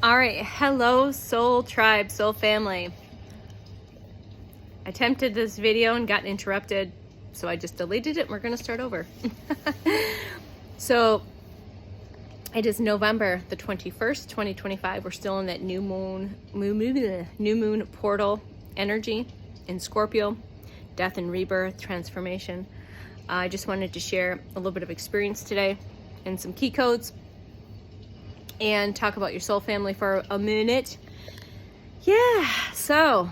All right, hello soul tribe, soul family. I attempted this video and got interrupted, so I just deleted it and we're gonna start over. So it is November the 21st, 2025. We're still in that new moon portal energy in Scorpio, death and rebirth, transformation. I just wanted to share a little bit of experience today and some key codes and talk about your soul family for a minute. Yeah, so,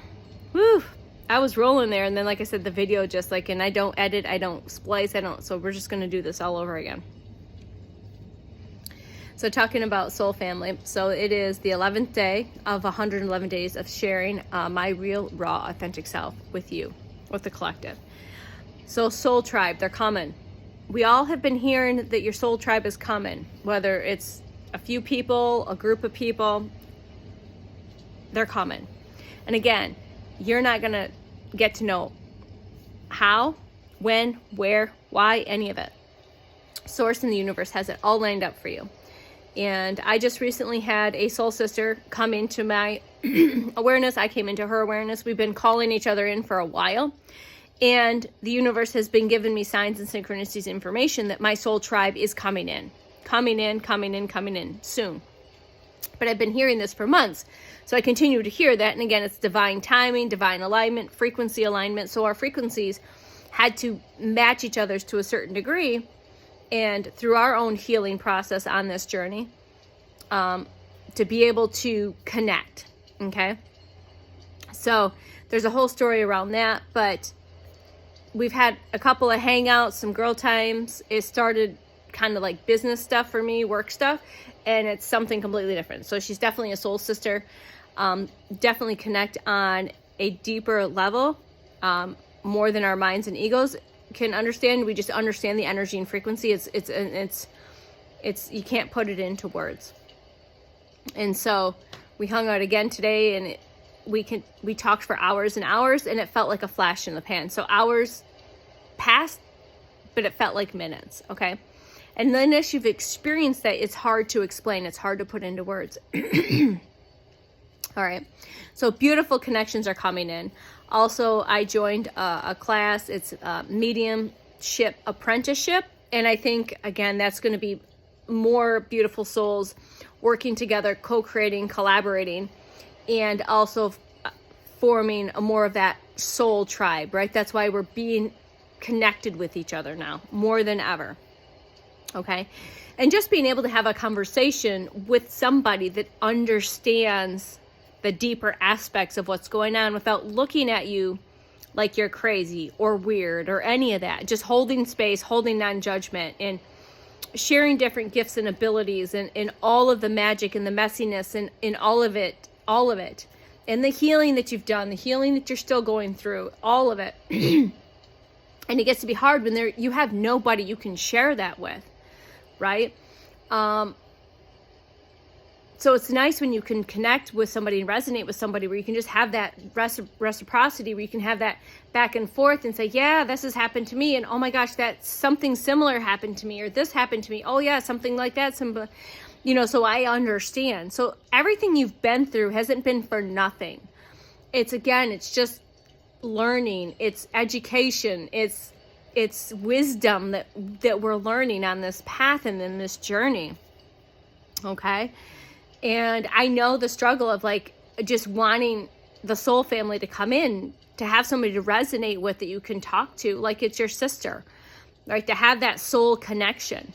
I was rolling there, and then like I said, the video just like, and I don't edit, I don't splice, so we're just gonna do this all over again. So talking about soul family, so it is the 11th day of 111 days of sharing my real, raw, authentic self with you, with the collective. So soul tribe, they're coming. We all have been hearing that your soul tribe is coming, whether it's a few people, a group of people, they're coming. And again, you're not gonna get to know how, when, where, why, any of it. Source in the universe has it all lined up for you. And I just recently had a soul sister come into my awareness. I came into her awareness. We've been calling each other in for a while. And the universe has been giving me signs and synchronicities, information that my soul tribe is coming in soon. But I've been hearing this for months. So I continue to hear that. And again, it's divine timing, divine alignment, frequency alignment. So our frequencies had to match each other's to a certain degree. And through our own healing process on this journey, to be able to connect. Okay. So there's a whole story around that, but we've had a couple of hangouts, some girl times. It started kind of like business stuff for me, work stuff, and it's something completely different. So she's definitely a soul sister. Definitely connect on a deeper level, more than our minds and egos can understand. We just understand the energy and frequency. It's you can't put it into words. And so we hung out again today, and we talked for hours and hours, and it felt like a flash in the pan. So hours passed, but it felt like minutes. Okay. And then as you've experienced that, it's hard to explain. It's hard to put into words. All right. So beautiful connections are coming in. Also, I joined a class. It's a mediumship apprenticeship. And I think, again, that's going to be more beautiful souls working together, co-creating, collaborating, and also forming more of that soul tribe, right? That's why we're being connected with each other now, more than ever. Okay. And just being able to have a conversation with somebody that understands the deeper aspects of what's going on without looking at you like you're crazy or weird or any of that. Just holding space, holding non-judgment, and sharing different gifts and abilities, and all of the magic and the messiness and in all of it. And the healing that you've done, the healing that you're still going through, all of it. And it gets to be hard when you have nobody you can share that with, right? So it's nice when you can connect with somebody and resonate with somebody where you can just have that reciprocity, where you can have that back and forth and say, yeah, this has happened to me. And oh my gosh, that something similar happened to me, or this happened to me. Oh yeah, something like that. So I understand. So everything you've been through hasn't been for nothing. It's just learning. It's education. It's wisdom that we're learning on this path and in this journey. Okay. And I know the struggle of like just wanting the soul family to come in, to have somebody to resonate with that you can talk to, like it's your sister, right? To have that soul connection,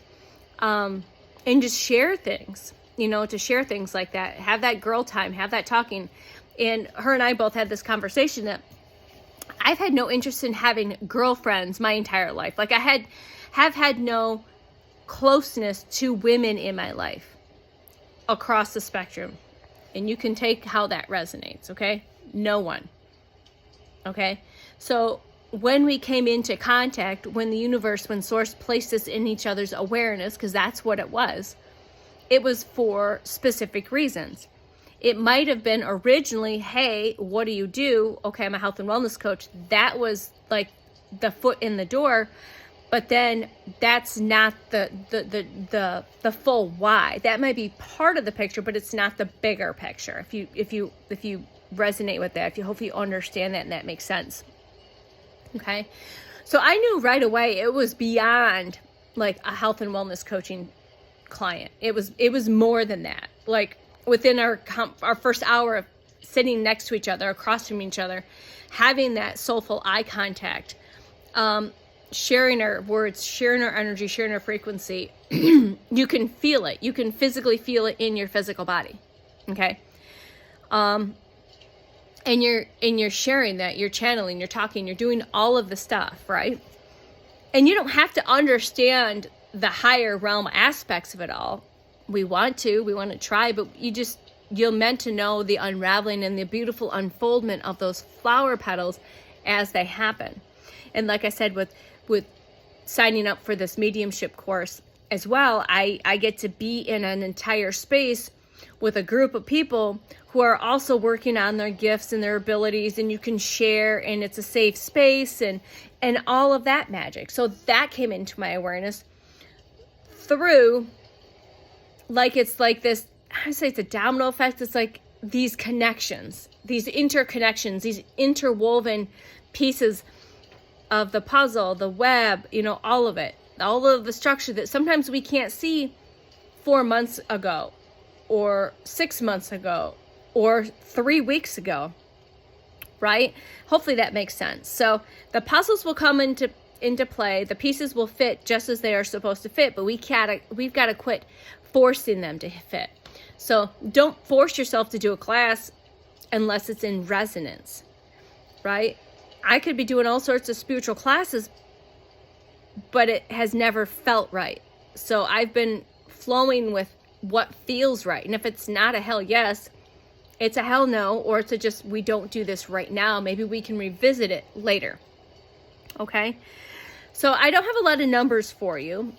and just share things, to share things like that, have that girl time, have that talking. And her and I both had this conversation that I've had no interest in having girlfriends my entire life. Like I have had no closeness to women in my life across the spectrum. And you can take how that resonates, okay? No one. Okay? So when we came into contact, when the universe, when source placed us in each other's awareness, because that's what it was for specific reasons. It might have been originally, hey, what do you do? Okay, I'm a health and wellness coach. That was like the foot in the door. But then that's not the full why. That might be part of the picture, but it's not the bigger picture. If you resonate with that, hopefully you understand that and that makes sense. Okay. So I knew right away it was beyond like a health and wellness coaching client. It was more than that. Like within our first hour of sitting next to each other, across from each other, having that soulful eye contact, sharing our words, sharing our energy, sharing our frequency, you can feel it. You can physically feel it in your physical body. Okay. And you're sharing that, you're channeling, you're talking, you're doing all of the stuff, right? And you don't have to understand the higher realm aspects of it all. We want to try, but you're meant to know the unraveling and the beautiful unfoldment of those flower petals as they happen. And like I said, with signing up for this mediumship course as well, I get to be in an entire space with a group of people who are also working on their gifts and their abilities, and you can share, and it's a safe space and all of that magic. So that came into my awareness through, like, it's like this, I say it's a domino effect. It's like these connections, these interconnections, these interwoven pieces of the puzzle, the web, all of it, all of the structure that sometimes we can't see 4 months ago or 6 months ago or 3 weeks ago, right? Hopefully that makes sense. So the puzzles will come into play. The pieces will fit just as they are supposed to fit, but we've got to quit forcing them to fit. So don't force yourself to do a class unless it's in resonance, right? I could be doing all sorts of spiritual classes, but it has never felt right. So I've been flowing with what feels right. And if it's not a hell yes, it's a hell no, or it's a just, we don't do this right now. Maybe we can revisit it later. Okay. So I don't have a lot of numbers for you.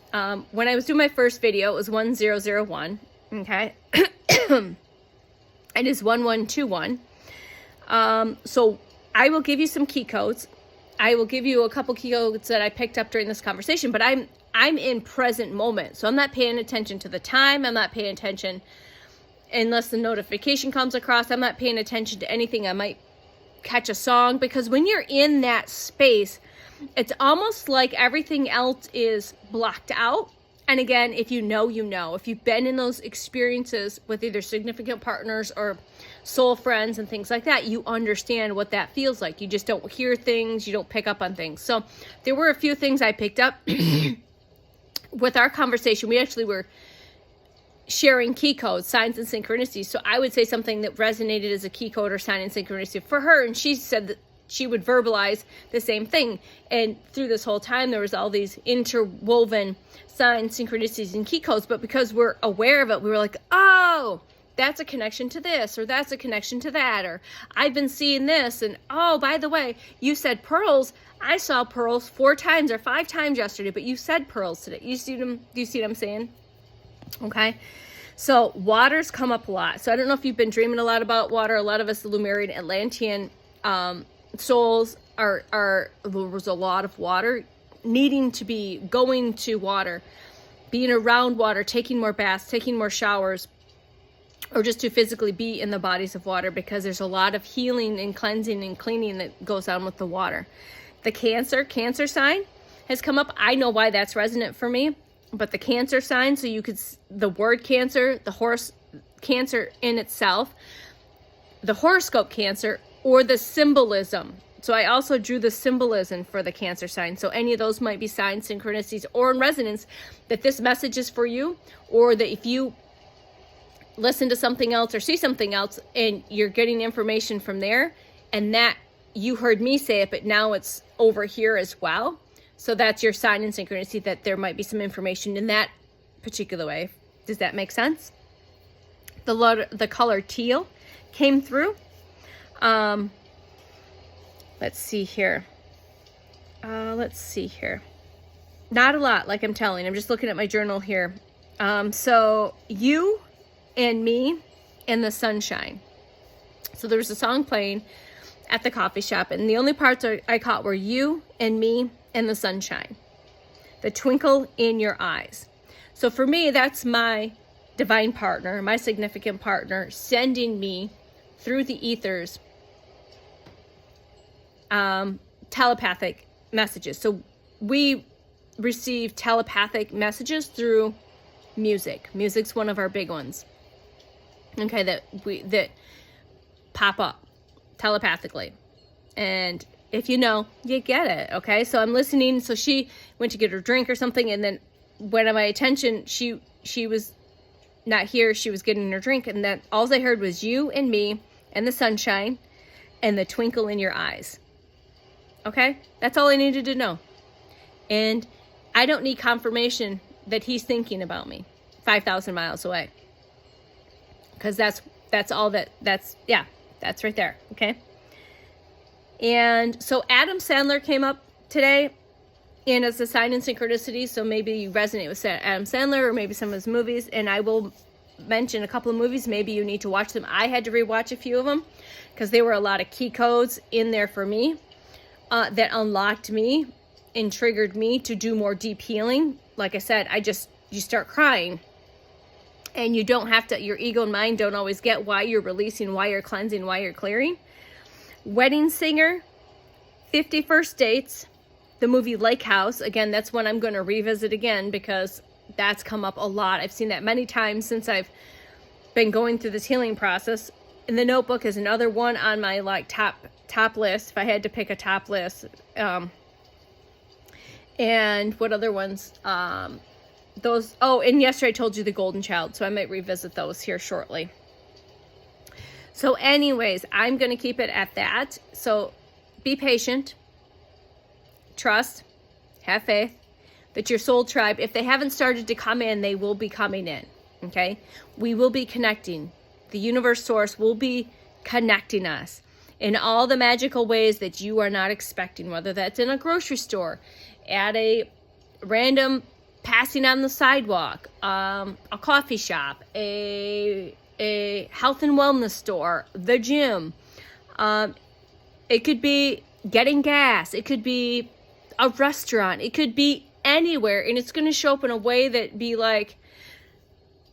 When I was doing my first video, it was 1001. Okay. It is 1121. So I will give you some key codes. I will give you a couple key codes that I picked up during this conversation, but I'm in present moment. So I'm not paying attention to the time. I'm not paying attention unless the notification comes across. I'm not paying attention to anything. I might catch a song, because when you're in that space, it's almost like everything else is blocked out. And again, if you know, if you've been in those experiences with either significant partners or soul friends and things like that, you understand what that feels like. You just don't hear things. You don't pick up on things. So there were a few things I picked up with our conversation. We actually were sharing key codes, signs and synchronicities. So I would say something that resonated as a key code or sign and synchronicity for her. And she said that she would verbalize the same thing. And through this whole time, there was all these interwoven signs, synchronicities, and key codes. But because we're aware of it, we were like, oh, that's a connection to this, or that's a connection to that, or I've been seeing this. And oh, by the way, you said pearls. I saw pearls 4 times or 5 times yesterday, but you said pearls today. You see them? Do you see what I'm saying? Okay. So waters come up a lot. So I don't know if you've been dreaming a lot about water. A lot of us Lemurian Atlantean souls there was a lot of water, needing to be going to water, being around water, taking more baths, taking more showers, or just to physically be in the bodies of water, because there's a lot of healing and cleansing and cleaning that goes on with the water. The Cancer sign has come up. I know why that's resonant for me, but the Cancer sign, so you could, the word Cancer, the horse Cancer in itself, the horoscope Cancer, or the symbolism. So I also drew the symbolism for the Cancer sign. So any of those might be signs, synchronicities, or in resonance that this message is for you, or that if you listen to something else or see something else and you're getting information from there, and that you heard me say it, but now it's over here as well. So that's your sign and synchronicity, that there might be some information in that particular way. Does that make sense? The color teal came through. Let's see here. Not a lot, like I'm telling. I'm just looking at my journal here. So you and me and the sunshine. So there was a song playing at the coffee shop, and the only parts I caught were you and me and the sunshine. the twinkle in your eyes. So for me, that's my divine partner, my significant partner, sending me through the ethers telepathic messages. So we receive telepathic messages through music. Music's one of our big ones. Okay, that pop up telepathically. And if you know, you get it. Okay, so I'm listening. So she went to get her drink or something, and then when my attention, she was not here. She was getting her drink, and then all I heard was you and me and the sunshine and the twinkle in your eyes. Okay, that's all I needed to know. And I don't need confirmation that he's thinking about me 5,000 miles away, because that's right there. Okay. And so Adam Sandler came up today, and it's a sign in synchronicity. So maybe you resonate with Adam Sandler, or maybe some of his movies. And I will mention a couple of movies. Maybe you need to watch them. I had to rewatch a few of them because there were a lot of key codes in there for me that unlocked me and triggered me to do more deep healing. Like I said, you start crying, and you don't have to, your ego and mind don't always get why you're releasing, why you're cleansing, why you're clearing. Wedding Singer, 50 First Dates, the movie Lake House. Again, that's one I'm going to revisit again because that's come up a lot. I've seen that many times since I've been going through this healing process. And The Notebook is another one on my top list, if I had to pick a top list. And what other ones? And yesterday I told you The Golden Child, so I might revisit those here shortly. So anyways, I'm going to keep it at that. So be patient, trust, have faith that your soul tribe, if they haven't started to come in, they will be coming in. Okay? We will be connecting. The universe source will be connecting us in all the magical ways that you are not expecting, whether that's in a grocery store, at a random passing on the sidewalk, a coffee shop, a health and wellness store, the gym. It could be getting gas. It could be a restaurant. It could be anywhere. And it's going to show up in a way that be like,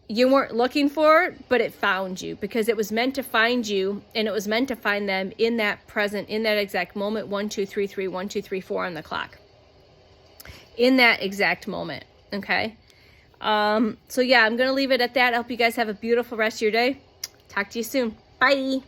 you weren't looking for it, but it found you, because it was meant to find you, and it was meant to find them in that present, in that exact moment. 1, 2, 3, 3, 1, 2, 3, 4 on the clock. In that exact moment. Okay. So yeah, I'm going to leave it at that. I hope you guys have a beautiful rest of your day. Talk to you soon. Bye.